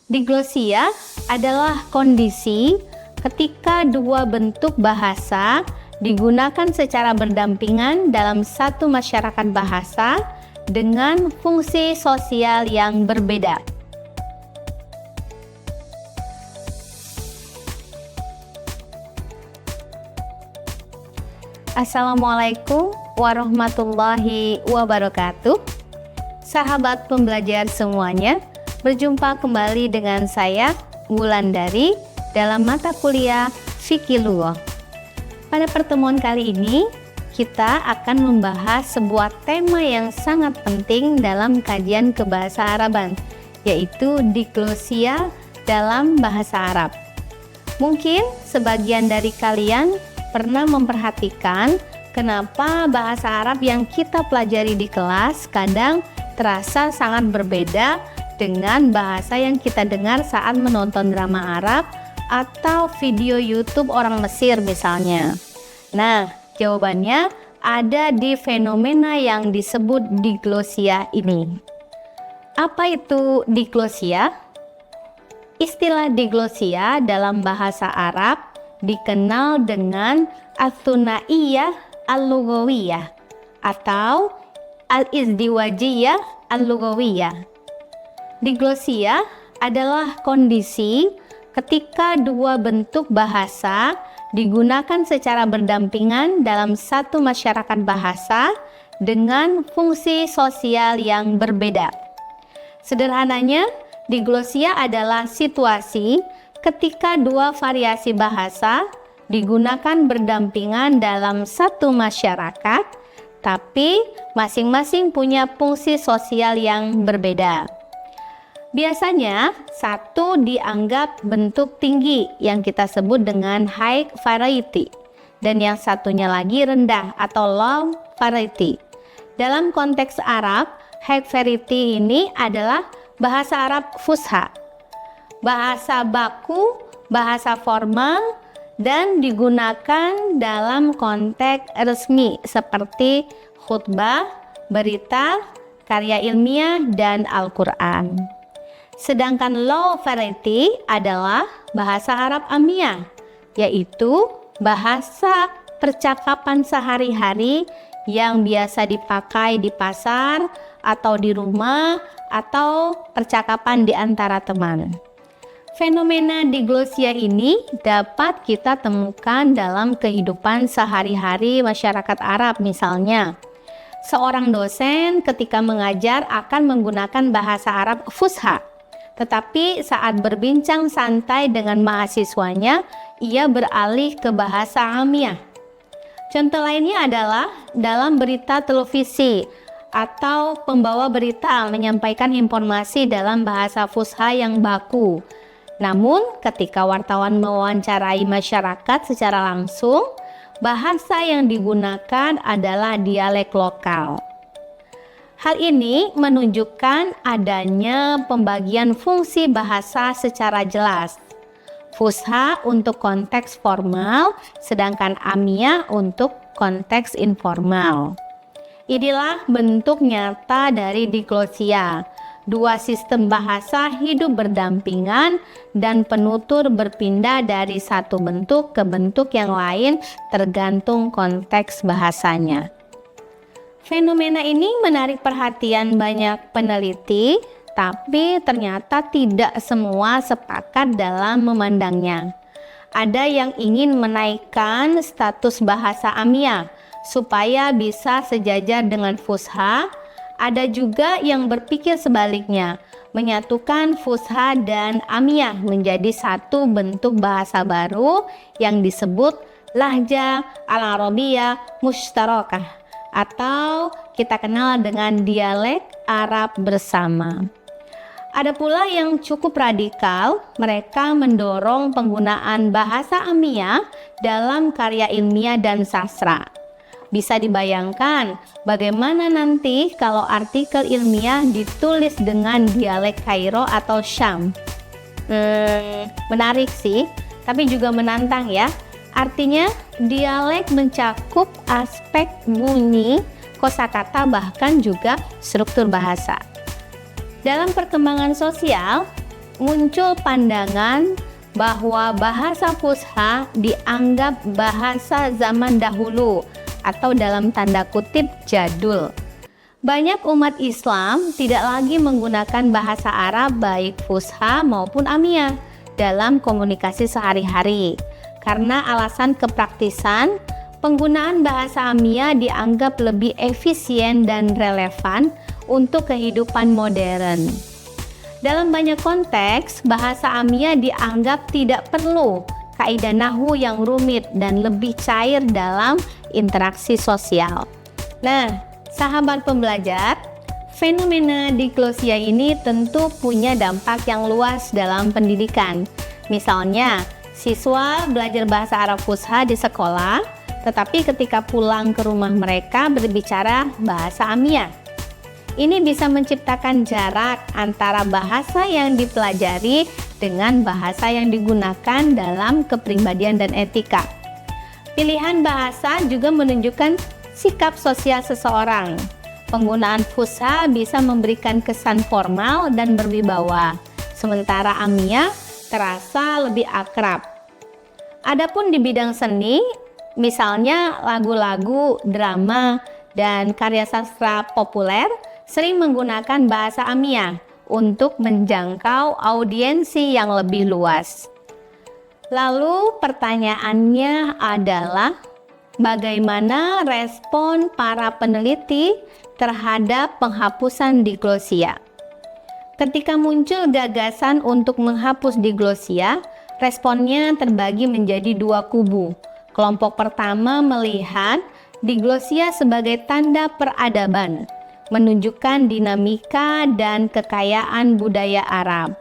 Diglosia adalah kondisi ketika dua bentuk bahasa digunakan secara berdampingan dalam satu masyarakat bahasa dengan fungsi sosial yang berbeda. Assalamualaikum warahmatullahi wabarakatuh. Sahabat pembelajar semuanya, berjumpa kembali dengan saya, Wulandari, dalam mata kuliah Fikih Lugah. Pada pertemuan kali ini, kita akan membahas sebuah tema yang sangat penting dalam kajian kebahasa Araban, yaitu diglosia dalam bahasa Arab. Mungkin sebagian dari kalian pernah memperhatikan kenapa bahasa Arab yang kita pelajari di kelas kadang terasa sangat berbeda dengan bahasa yang kita dengar saat menonton drama Arab atau video YouTube orang Mesir misalnya. Nah, jawabannya ada di fenomena yang disebut diglosia ini. Apa itu diglosia? Istilah diglosia dalam bahasa Arab dikenal dengan ats-tsunaiyah al-lughawiyah atau al-izdiwajiyah al-lughawiyah. Diglosia adalah kondisi ketika dua bentuk bahasa digunakan secara berdampingan dalam satu masyarakat bahasa dengan fungsi sosial yang berbeda. Sederhananya, diglosia adalah situasi ketika dua variasi bahasa digunakan berdampingan dalam satu masyarakat, tapi masing-masing punya fungsi sosial yang berbeda. Biasanya, satu dianggap bentuk tinggi yang kita sebut dengan high variety, dan yang satunya lagi rendah atau low variety. Dalam konteks Arab, high variety ini adalah bahasa Arab fusha, bahasa baku, bahasa formal, dan digunakan dalam konteks resmi seperti khutbah, berita, karya ilmiah, dan Al-Quran. Sedangkan low variety adalah bahasa Arab Amiyah, yaitu bahasa percakapan sehari-hari yang biasa dipakai di pasar atau di rumah atau percakapan di antara teman. Fenomena diglosia ini dapat kita temukan dalam kehidupan sehari-hari masyarakat Arab. Misalnya, seorang dosen ketika mengajar akan menggunakan bahasa Arab fusha, tetapi saat berbincang santai dengan mahasiswanya, ia beralih ke bahasa Amiyah. Contoh lainnya adalah dalam berita televisi atau pembawa berita menyampaikan informasi dalam bahasa fusha yang baku. Namun, ketika wartawan mewawancarai masyarakat secara langsung, bahasa yang digunakan adalah dialek lokal. Hal ini menunjukkan adanya pembagian fungsi bahasa secara jelas. Fusha untuk konteks formal, sedangkan Amiyah untuk konteks informal. Inilah bentuk nyata dari diglosia. Dua sistem bahasa hidup berdampingan dan penutur berpindah dari satu bentuk ke bentuk yang lain tergantung konteks bahasanya. Fenomena ini menarik perhatian banyak peneliti, tapi ternyata tidak semua sepakat dalam memandangnya. Ada yang ingin menaikkan status bahasa Amiyah supaya bisa sejajar dengan fusha. Ada juga yang berpikir sebaliknya, menyatukan fusha dan Amiyah menjadi satu bentuk bahasa baru yang disebut lahja al-arabiyah mushtarakah, atau kita kenal dengan dialek Arab bersama. Ada pula yang cukup radikal, mereka mendorong penggunaan bahasa Amiyah dalam karya ilmiah dan sastra. Bisa dibayangkan bagaimana nanti kalau artikel ilmiah ditulis dengan dialek Kairo atau Syam. Menarik sih, tapi juga menantang ya. Artinya dialek mencakup aspek bunyi, kosakata, bahkan juga struktur bahasa. Dalam perkembangan sosial, muncul pandangan bahwa bahasa Fusha dianggap bahasa zaman dahulu atau dalam tanda kutip jadul. Banyak umat Islam tidak lagi menggunakan bahasa Arab baik Fusha maupun Amiyah dalam komunikasi sehari-hari. Karena alasan kepraktisan, penggunaan bahasa Amiyah dianggap lebih efisien dan relevan untuk kehidupan modern. Dalam banyak konteks, bahasa Amiyah dianggap tidak perlu kaidah nahwu yang rumit dan lebih cair dalam interaksi sosial. Nah, sahabat pembelajar, fenomena diglosia ini tentu punya dampak yang luas dalam pendidikan. Misalnya, siswa belajar bahasa Arab Fusha di sekolah, tetapi ketika pulang ke rumah mereka berbicara bahasa Amiyah. Ini bisa menciptakan jarak antara bahasa yang dipelajari dengan bahasa yang digunakan dalam kepribadian dan etika. Pilihan bahasa juga menunjukkan sikap sosial seseorang. Penggunaan Fusha bisa memberikan kesan formal dan berwibawa, sementara Amiyah terasa lebih akrab. Adapun di bidang seni, misalnya lagu-lagu, drama, dan karya sastra populer sering menggunakan bahasa Amiyah untuk menjangkau audiensi yang lebih luas. Lalu pertanyaannya adalah, bagaimana respon para peneliti terhadap penghapusan diglosia? Ketika muncul gagasan untuk menghapus diglosia, responnya terbagi menjadi dua kubu. Kelompok pertama melihat diglosia sebagai tanda peradaban, menunjukkan dinamika dan kekayaan budaya Arab.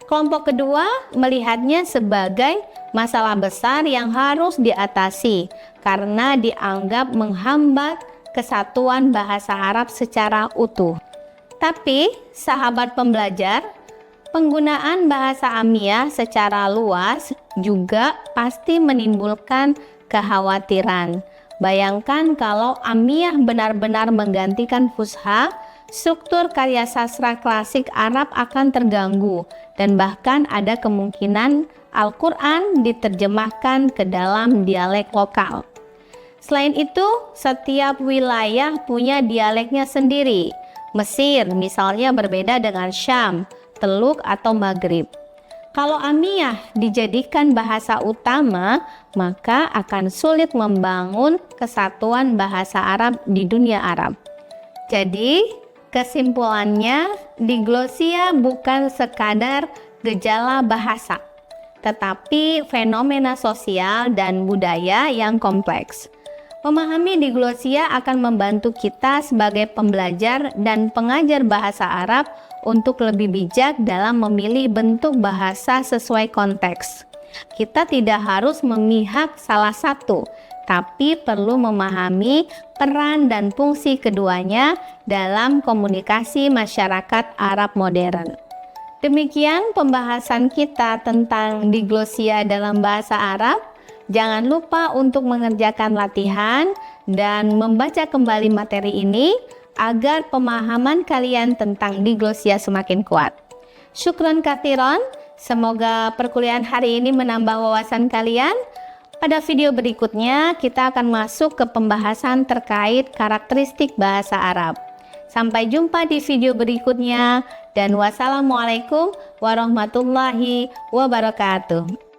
Kelompok kedua melihatnya sebagai masalah besar yang harus diatasi karena dianggap menghambat kesatuan bahasa Arab secara utuh. Tapi, sahabat pembelajar, penggunaan bahasa Amiyah secara luas juga pasti menimbulkan kekhawatiran. Bayangkan kalau Amiyah benar-benar menggantikan Fusha, struktur karya sastra klasik Arab akan terganggu dan bahkan ada kemungkinan Al-Quran diterjemahkan ke dalam dialek lokal. Selain itu, setiap wilayah punya dialeknya sendiri. Mesir misalnya berbeda dengan Syam, Teluk atau Maghrib. Kalau Amiyah dijadikan bahasa utama, maka akan sulit membangun kesatuan bahasa Arab di dunia Arab. Jadi, kesimpulannya, diglosia bukan sekadar gejala bahasa, tetapi fenomena sosial dan budaya yang kompleks. Memahami diglosia akan membantu kita sebagai pembelajar dan pengajar bahasa Arab untuk lebih bijak dalam memilih bentuk bahasa sesuai konteks. Kita tidak harus memihak salah satu, tapi perlu memahami peran dan fungsi keduanya dalam komunikasi masyarakat Arab modern. Demikian pembahasan kita tentang diglosia dalam bahasa Arab. Jangan lupa untuk mengerjakan latihan dan membaca kembali materi ini agar pemahaman kalian tentang diglosia semakin kuat. Syukran katsiran, semoga perkuliahan hari ini menambah wawasan kalian. Pada video berikutnya kita akan masuk ke pembahasan terkait karakteristik bahasa Arab. Sampai jumpa di video berikutnya dan wassalamualaikum warahmatullahi wabarakatuh.